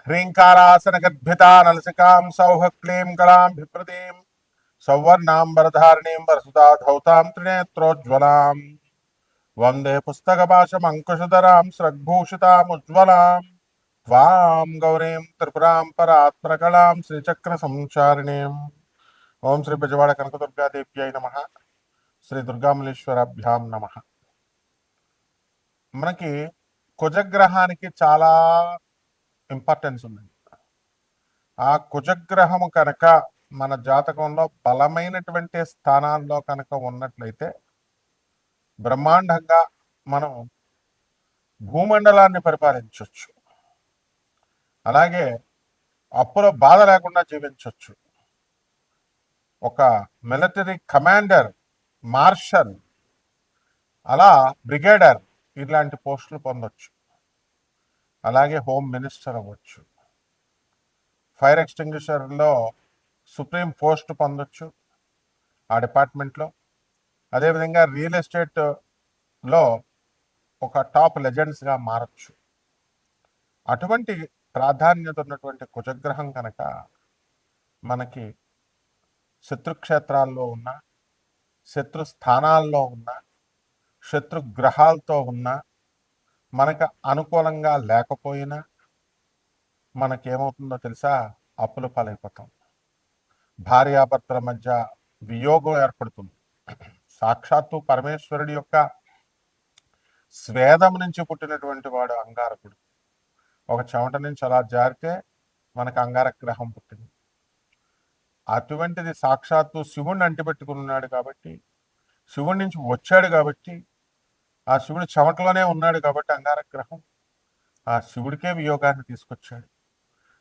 హ్రీంకారాసనగర్భితా నలసికాం సౌహ క్లీం కళాం బిభ్రతీం సౌవర్ణాంబరధారిణీం వరసుతా ధౌతాం త్రినేత్రోజ్వలాం వందే పుస్తకపాశమంకుశధరాం స్రగ్భూషితాముజ్వలాం త్వాం గౌరీం త్రిపురాం పరాత్పరకళాం శ్రీచక్ర సంచారిణీం. ఓం శ్రీ బెజవాడ కనకదుర్గాదేవ్యై నమః. శ్రీ దుర్గామల్లేశ్వరాభ్యాం నమః. మనకి కుజగ్రహానికి చాలా ఇంపార్టెన్స్ ఉంది. ఆ కుజగ్రహము కనుక మన జాతకంలో బలమైనటువంటి స్థానాల్లో కనుక ఉన్నట్లయితే బ్రహ్మాండంగా మనం భూమండలాన్ని పరిపాలించవచ్చు. అలాగే అప్పుల బాధ లేకుండా జీవించవచ్చు. ఒక మిలిటరీ కమాండర్, మార్షల్, అలా బ్రిగేడర్ ఇలాంటి పోస్టులు పొందొచ్చు. అలాగే హోమ్ మినిస్టర్ అవ్వచ్చు. ఫైర్ ఎక్స్టింగ్విషర్లో సుప్రీం పోస్ట్ పొందొచ్చు ఆ డిపార్ట్మెంట్లో. అదేవిధంగా రియల్ ఎస్టేట్లో ఒక టాప్ లెజెండ్స్గా మారచ్చు. అటువంటి ప్రాధాన్యత ఉన్నటువంటి కుజగ్రహం కనుక మనకి శత్రుక్షేత్రాల్లో ఉన్న, శత్రు స్థానాల్లో ఉన్న, శత్రు గ్రహాలతో ఉన్న, మనకు అనుకూలంగా లేకపోయినా మనకేమవుతుందో తెలుసా? అప్పుల పాలైపోతాం. భార్యాభర్తల మధ్య వియోగం ఏర్పడుతుంది. సాక్షాత్తు పరమేశ్వరుడి యొక్క స్వేదం నుంచి పుట్టినటువంటి వాడు అంగారకుడు. ఒక చెమట నుంచి అలా జారితే మనకు అంగారక గ్రహం పుట్టింది. అటువంటిది సాక్షాత్తు శివుణ్ణి అంటిపెట్టుకున్నాడు కాబట్టి, శివుడి నుంచి వచ్చాడు కాబట్టి, ఆ శివుడి చెమటలోనే ఉన్నాడు కాబట్టి అంగారక గ్రహం ఆ శివుడికే వియోగాన్ని తీసుకొచ్చాడు.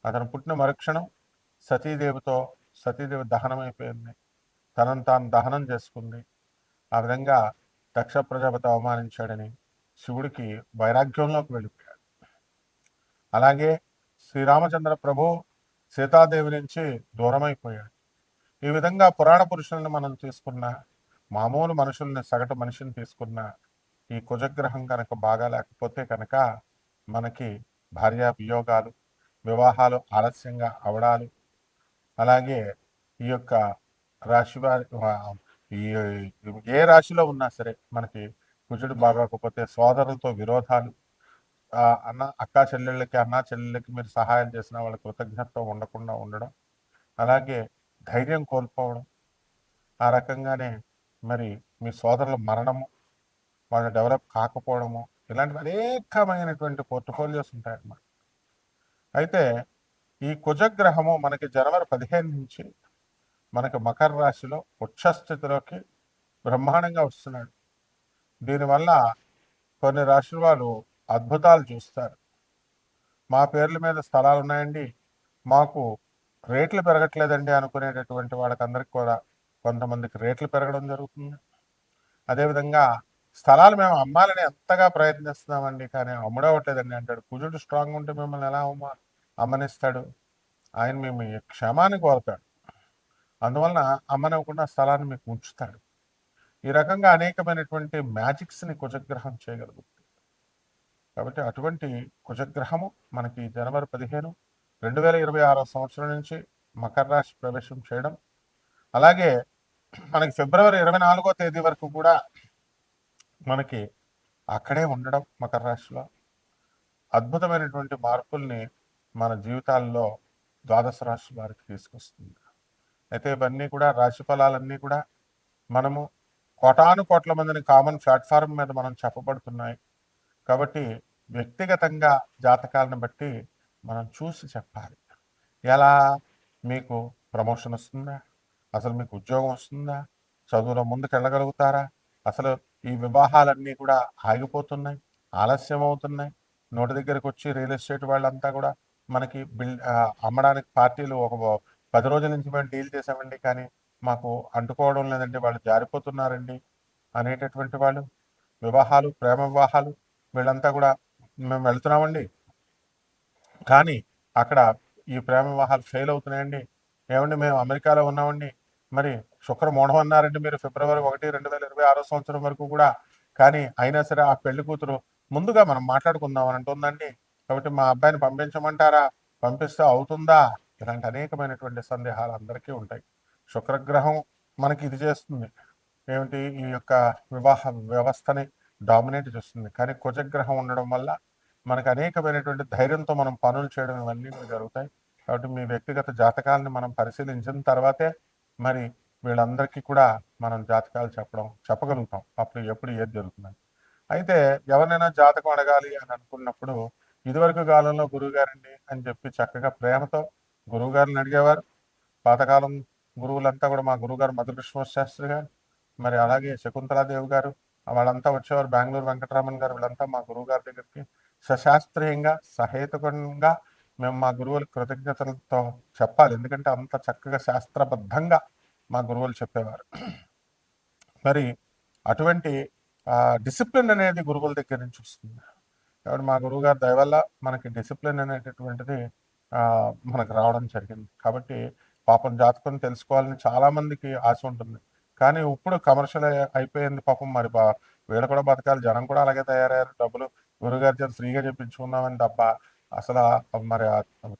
అతను పుట్టిన మరుక్షణం సతీదేవి దహనం అయిపోయింది. తనను తాను దహనం చేసుకుంది. ఆ విధంగా దక్ష ప్రజాపతి అవమానించాడని శివుడికి వైరాగ్యంలోకి వెళ్ళిపోయాడు. అలాగే శ్రీరామచంద్ర ప్రభు సీతాదేవి నుంచి దూరమైపోయాడు. ఈ విధంగా పురాణ పురుషులను మనం తీసుకున్న, మామూలు మనుషుల్ని, సగటు మనిషిని తీసుకున్న, ఈ కుజగ్రహం కనుక బాగా లేకపోతే కనుక మనకి భార్యా వియోగాలు, వివాహాలు ఆలస్యంగా అవడాలు, అలాగే ఈ యొక్క రాశి వారి ఏ రాశిలో ఉన్నా సరే మనకి కుజుడు బాగోకపోతే సోదరులతో విరోధాలు, అక్కా చెల్లెళ్ళకి మీరు సహాయం చేసిన వాళ్ళ కృతజ్ఞత ఉండకుండా ఉండడం, అలాగే ధైర్యం కోల్పోవడం, ఆ రకంగానే మరి మీ సోదరుల మరణము, వాళ్ళు డెవలప్ కాకపోవడము, ఇలాంటివి అనేకమైనటువంటి పోర్ట్ఫోలియోస్ ఉంటాయన్నమాట. అయితే ఈ కుజగ్రహము మనకి జనవరి 15 నుంచి మనకి మకర రాశిలో ఉచ్చస్థితిలోకి బ్రహ్మాండంగా వస్తున్నాడు. దీనివల్ల కొన్ని రాశుల వాళ్ళు అద్భుతాలు చూస్తారు. మా పేర్ల మీద స్థలాలు ఉన్నాయండి, మాకు రేట్లు పెరగట్లేదండి అనుకునేటటువంటి వాళ్ళకందరికీ కూడా కొంతమందికి రేట్లు పెరగడం జరుగుతుంది. అదేవిధంగా స్థలాలు మేము అమ్మాలని ఎంతగా ప్రయత్నిస్తున్నామండి, కానీ అమ్ముడవట్లేదండి అంటాడు. కుజుడు స్ట్రాంగ్ ఉంటే మిమ్మల్ని ఎలా అమ్మనిస్తాడు? ఆయన మేము క్షేమాన్ని కోరుతాడు. అందువలన అమ్మనివ్వకుండా స్థలాన్ని మీకు ఉంచుతాడు. ఈ రకంగా అనేకమైనటువంటి మ్యాజిక్స్ని కుజగ్రహం చేయగలుగుతుంది. కాబట్టి అటువంటి కుజగ్రహము మనకి జనవరి 15, 2026 సంవత్సరం నుంచి మకర రాశి ప్రవేశం చేయడం, అలాగే మనకి ఫిబ్రవరి 24వ తేదీ వరకు కూడా మనకి అక్కడే ఉండడం మకర రాశిలో అద్భుతమైనటువంటి మార్పుల్ని మన జీవితాల్లో ద్వాదశ రాశి వారికి తీసుకొస్తుంది. అయితే ఇవన్నీ కూడా రాశి ఫలాలన్నీ కూడా మనము కోటాను కోట్ల మందిని కామన్ ప్లాట్ఫారం మీద మనం చెప్పబడుతున్నాయి కాబట్టి వ్యక్తిగతంగా జాతకాలను బట్టి మనం చూసి చెప్పాలి. ఎలా మీకు ప్రమోషన్ వస్తుందా, అసలు మీకు ఉద్యోగం వస్తుందా, చదువులో ముందుకు వెళ్ళగలుగుతారా, అసలు ఈ వివాహాలన్నీ కూడా ఆగిపోతున్నాయి, ఆలస్యం అవుతున్నాయి. నోటి దగ్గరకు వచ్చి రియల్ ఎస్టేట్ వాళ్ళంతా కూడా మనకి అమ్మడానికి పార్టీలు ఒక 10 రోజుల నుంచి మేము డీల్ చేసామండి, కానీ మాకు అంటుకోవడం లేదండి, వాళ్ళు జారిపోతున్నారండి అనేటటువంటి వాళ్ళు, వివాహాలు, ప్రేమ వివాహాలు, వీళ్ళంతా కూడా మేము వెళ్తున్నామండి కానీ అక్కడ ఈ ప్రేమ వివాహాలు ఫెయిల్ అవుతున్నాయండి. ఏమండి మేము అమెరికాలో ఉన్నామండి, మరి శుక్రమూఢం అన్నారండి మీరు ఫిబ్రవరి 1, 2026 సంవత్సరం వరకు కూడా, కానీ అయినా సరే ఆ పెళ్లి కూతురు ముందుగా మనం మాట్లాడుకుందాం అని అంటుందండి. కాబట్టి మా అబ్బాయిని పంపించమంటారా, పంపిస్తే అవుతుందా, ఇలాంటి అనేకమైనటువంటి సందేహాలు అందరికీ ఉంటాయి. శుక్రగ్రహం మనకి ఇది చేస్తుంది ఏమిటి, ఈ యొక్క వివాహ వ్యవస్థని డామినేట్ చేస్తుంది. కానీ కుజగ్రహం ఉండడం వల్ల మనకు అనేకమైనటువంటి ధైర్యంతో మనం పనులు చేయడం ఇవన్నీ కూడా జరుగుతాయి. కాబట్టి మీ వ్యక్తిగత జాతకాలను మనం పరిశీలించిన తర్వాతే మరి వీళ్ళందరికీ కూడా మనం జాతకాలు చెప్పగలుగుతాం, అప్పుడు ఎప్పుడు ఏది జరుగుతుందని. అయితే ఎవరినైనా జాతకం అడగాలి అని అనుకున్నప్పుడు ఇదివరకు కాలంలో గురువుగారండి అని చెప్పి చక్కగా ప్రేమతో గురువుగారిని అడిగేవారు. పాతకాలం గురువులంతా కూడా మా గురువుగారు మధుకృష్ణ శాస్త్రి గారు, మరి అలాగే శకుంతలాదేవి గారు, వాళ్ళంతా వచ్చేవారు. బెంగళూరు వెంకటరామన్ గారు, వీళ్ళంతా మా గురువు గారి దగ్గరికి సశాస్త్రీయంగా సహేతుకంగా మేము మా గురువులకు కృతజ్ఞతలతో చెప్పాలి. ఎందుకంటే అంత చక్కగా శాస్త్రబద్ధంగా మా గురువులు చెప్పేవారు. మరి అటువంటి డిసిప్లిన్ అనేది గురువుల దగ్గర నుంచి వస్తుంది. కాబట్టి మా గురువుగారి దయ వల్ల మనకి డిసిప్లిన్ అనేటటువంటిది మనకు రావడం జరిగింది. కాబట్టి పాపం జాతకం తెలుసుకోవాలని చాలామందికి ఆశ ఉంటుంది. కానీ ఇప్పుడు కమర్షియల్ అయిపోయింది పాపం. మరి వీళ్ళు కూడా బతకాలి, జనం కూడా అలాగే తయారయ్యారు. డబ్బులు గురుగారి చేత ఫ్రీగా చెప్పించుకున్నామని తప్ప అసలు మరి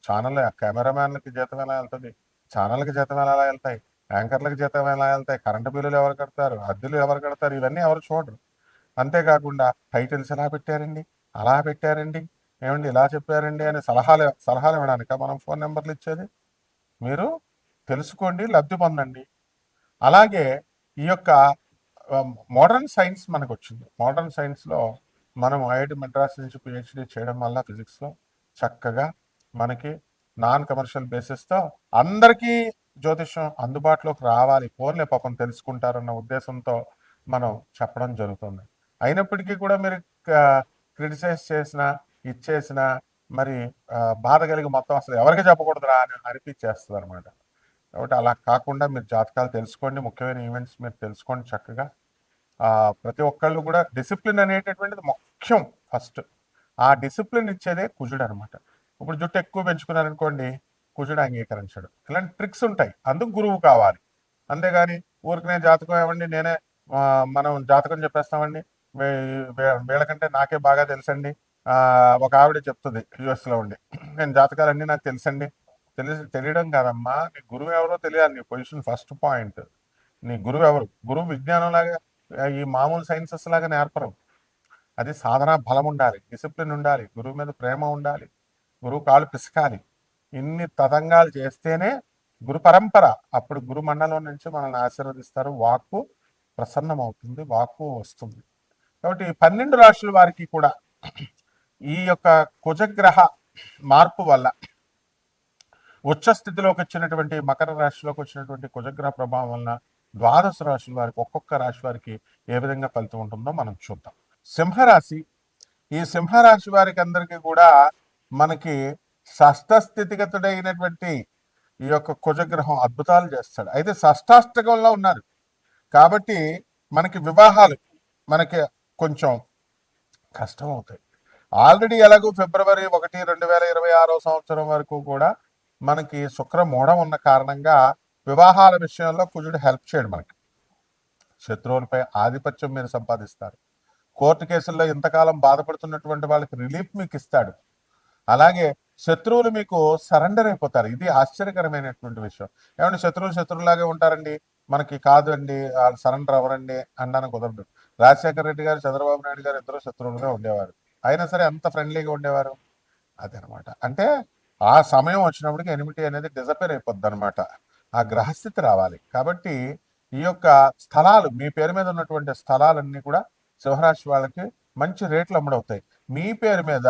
ఛానల్ కెమెరామ్యాన్లకి జీతం ఎలా వెళ్తుంది, ఛానల్కి జీతం ఎలా వెళ్తాయి, యాంకర్లకు జీతం ఎలా వెళ్తాయి, కరెంటు బిల్లులు ఎవరు కడతారు, అద్దెలు ఎవరు కడతారు, ఇవన్నీ ఎవరు చూడరు. అంతేకాకుండా టైటిల్స్ ఎలా పెట్టారండి, అలా పెట్టారండి, ఏమండి ఇలా చెప్పారండి అని సలహాలు ఇవ్వడానిక మనం ఫోన్ నెంబర్లు ఇచ్చేది? మీరు తెలుసుకోండి, లబ్ధి పొందండి. అలాగే ఈ యొక్క మోడర్న్ సైన్స్ మనకు వచ్చింది. మోడర్న్ సైన్స్లో మనం ఐఐటి మద్రాస్ నుంచి పిహెచ్డి చేయడం వల్ల ఫిజిక్స్లో చక్కగా మనకి నాన్ కమర్షియల్ బేసిస్తో అందరికీ జ్యోతిష్యం అందుబాటులోకి రావాలి, ఫోన్లే పాపం తెలుసుకుంటారన్న ఉద్దేశంతో మనం చెప్పడం జరుగుతుంది. అయినప్పటికీ కూడా మీరు క్రిటిసైజ్ చేసిన ఇచ్చేసిన మరి బాధ కలిగి మొత్తం అసలు ఎవరికి చెప్పకూడదురా అని అనిపించేస్తుంది అనమాట. కాబట్టి అలా కాకుండా మీరు జాతకాలు తెలుసుకోండి, ముఖ్యమైన ఈవెంట్స్ మీరు తెలుసుకోండి చక్కగా. ప్రతి ఒక్కళ్ళు కూడా డిసిప్లిన్ అనేటటువంటిది ముఖ్యం ఫస్ట్. ఆ డిసిప్లిన్ ఇచ్చేదే కుజుడు అనమాట. ఇప్పుడు జుట్టు ఎక్కువ పెంచుకున్నారనుకోండి, కుజుడు అంగీకరించడు. ఇలాంటి ట్రిక్స్ ఉంటాయి, అందుకు గురువు కావాలి. అంతేగాని ఊరికనే జాతకం ఏమండి నేనే మనం జాతకం చెప్పేస్తామండి, వీళ్ళకంటే నాకే బాగా తెలుసండి. ఒక ఆవిడ చెప్తుంది యుఎస్లో ఉండి, నేను జాతకాలన్నీ నాకు తెలుసండి. తెలియడం కాదమ్మా, నీ గురువు ఎవరో తెలియాలి. నీ పొజిషన్ ఫస్ట్ పాయింట్. నీ గురువు ఎవరు? గురువు విజ్ఞానం లాగా ఈ మామూలు సైన్సెస్ లాగా నేర్పరు. అది సాధన బలం ఉండాలి, డిసిప్లిన్ ఉండాలి, గురువు మీద ప్రేమ ఉండాలి, గురువు కాళ్ళు పిసకాలి. ఇన్ని తతంగాలు చేస్తేనే గురు పరంపర. అప్పుడు గురు మండలం నుంచి మనల్ని ఆశీర్వదిస్తారు, వాక్కు ప్రసన్నమవుతుంది, వాక్కు వస్తుంది. కాబట్టి 12 రాశుల వారికి కూడా ఈ యొక్క కుజగ్రహ మార్పు వల్ల ఉచ్చ స్థితిలోకి వచ్చినటువంటి మకర రాశిలోకి వచ్చినటువంటి కుజగ్రహ ప్రభావం వలన 12 రాశుల వారికి ఒక్కొక్క రాశి వారికి ఏ విధంగా ఫలితం ఉంటుందో మనం చూద్దాం. సింహరాశి, ఈ సింహరాశి వారికి అందరికీ కూడా మనకి షష్ఠ స్థితిగతుడైనటువంటి ఈ యొక్క కుజగ్రహం అద్భుతాలు చేస్తాడు. అయితే షష్టాష్టకంలో ఉన్నారు కాబట్టి మనకి వివాహాలు మనకి కొంచెం కష్టం అవుతాయి. ఆల్రెడీ ఎలాగో ఫిబ్రవరి 1, 2026 సంవత్సరం వరకు కూడా మనకి శుక్రమూఢం ఉన్న కారణంగా వివాహాల విషయంలో కుజుడు హెల్ప్ చేయడు. మనకి శత్రువులపై ఆధిపత్యం మీరు సంపాదిస్తారు. కోర్టు కేసుల్లో ఇంతకాలం బాధపడుతున్నటువంటి వాళ్ళకి రిలీఫ్ మీకు ఇస్తాడు. అలాగే శత్రువులు మీకు సరెండర్ అయిపోతారు. ఇది ఆశ్చర్యకరమైనటువంటి విషయం. ఏమంటే శత్రువులాగే ఉంటారండి, మనకి కాదు అండి వాళ్ళు సరెండర్ అవ్వరండి అనడానికి కుదరదు. రాజశేఖర రెడ్డి గారు, చంద్రబాబు నాయుడు గారు ఇద్దరు శత్రువులుగా ఉండేవారు, అయినా సరే అంత ఫ్రెండ్లీగా ఉండేవారు. అదనమాట. అంటే ఆ సమయం వచ్చినప్పటికి ఎనిమిటీ అనేది డిజపేర్ అయిపోద్ది అనమాట. ఆ గ్రహస్థితి రావాలి. కాబట్టి ఈ యొక్క స్థలాలు, మీ పేరు మీద ఉన్నటువంటి స్థలాలన్నీ కూడా సింహరాశి వాళ్ళకి మంచి రేట్లు అమ్ముడవుతాయి. మీ పేరు మీద,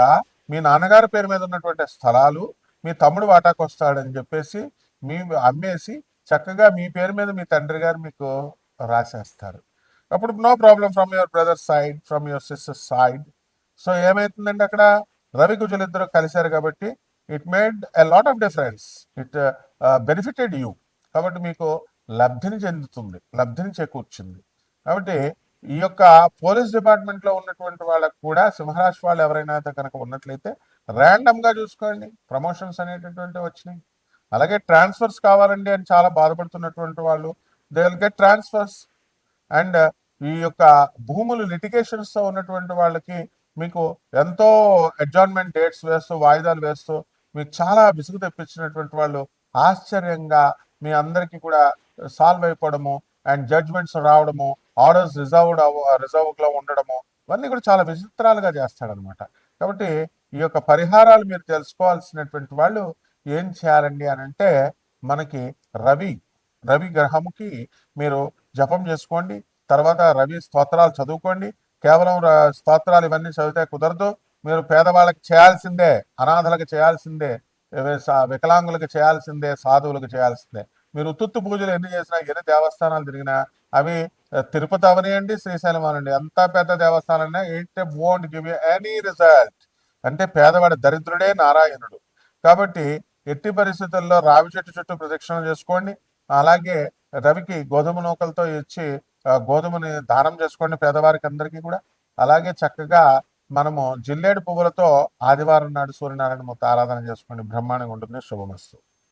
మీ నాన్నగారి పేరు మీద ఉన్నటువంటి స్థలాలు మీ తమ్ముడు వాటాకు వస్తాడని చెప్పేసి మీ అమ్మేసి చక్కగా మీ పేరు మీద మీ తండ్రి గారు మీకు రాసేస్తారు. అప్పుడు no problem from your brother side, from your sister side. So ఏమవుతుందండి, అక్కడ రవి కుజులు ఇద్దరు కలిశారు కాబట్టి it made a lot of difference. It benefited you. కాబట్టి మీకు లబ్ధిని చెందుతుంది, లబ్ధిని చేకూర్చింది. కాబట్టి ఈ యొక్క పోలీస్ డిపార్ట్మెంట్లో ఉన్నటువంటి వాళ్ళకు కూడా సింహరాశి వాళ్ళు ఎవరైనా కనుక ఉన్నట్లయితే ర్యాండమ్గా చూసుకోండి, ప్రమోషన్స్ అనేటటువంటి వచ్చినాయి. అలాగే ట్రాన్స్ఫర్స్ కావాలండి అని చాలా బాధపడుతున్నటువంటి వాళ్ళు they will get transfers. And ఈ యొక్క భూములు లిటిగేషన్స్తో ఉన్నటువంటి వాళ్ళకి మీకు ఎంతో అడ్జార్న్మెంట్ డేట్స్ వేస్తూ, వాయిదాలు వేస్తూ మీకు చాలా విసుగు తెప్పించినటువంటి వాళ్ళు ఆశ్చర్యంగా మీ అందరికీ కూడా సాల్వ్ అయిపోవడము అండ్ జడ్జ్మెంట్స్ రావడము, ఆర్డర్స్ రిజర్వ్లో ఉండడము, ఇవన్నీ కూడా చాలా విచిత్రాలుగా చేస్తాడనమాట. కాబట్టి ఈ యొక్క పరిహారాలు మీరు తెలుసుకోవాల్సినటువంటి వాళ్ళు ఏం చేయాలండి అని అంటే, మనకి రవి గ్రహముకి మీరు జపం చేసుకోండి. తర్వాత రవి స్తోత్రాలు చదువుకోండి. కేవలం స్తోత్రాలు ఇవన్నీ చదివితే కుదరదు. మీరు పేదవాళ్ళకి చేయాల్సిందే, అనాథలకు చేయాల్సిందే, వికలాంగులకు చేయాల్సిందే, సాధువులకు చేయాల్సిందే. మీరు ఉత్తుత్తు పూజలు ఎన్ని చేసినా, ఎన్ని దేవస్థానాలు తిరిగినా, అవి తిరుపతి అవనియండి, శ్రీశైలం అవనండి, అంత పెద్ద దేవస్థానాలైనా it won't give you any result. అంటే పేదవాడి దరిద్రుడే నారాయణుడు. కాబట్టి ఎట్టి పరిస్థితుల్లో రావి చెట్టు చుట్టూ ప్రదక్షిణ చేసుకోండి. అలాగే రవికి గోధుమ నూకలతో ఇచ్చి గోధుమని దానం చేసుకోండి పేదవారికి అందరికీ కూడా. అలాగే చక్కగా మనము జిల్లేడు పువ్వులతో ఆదివారం నాడు సూర్యనారాయణ మూర్తి ఆరాధన చేసుకోండి. బ్రహ్మాండంగా ఉంటుంది. శుభమస్తు.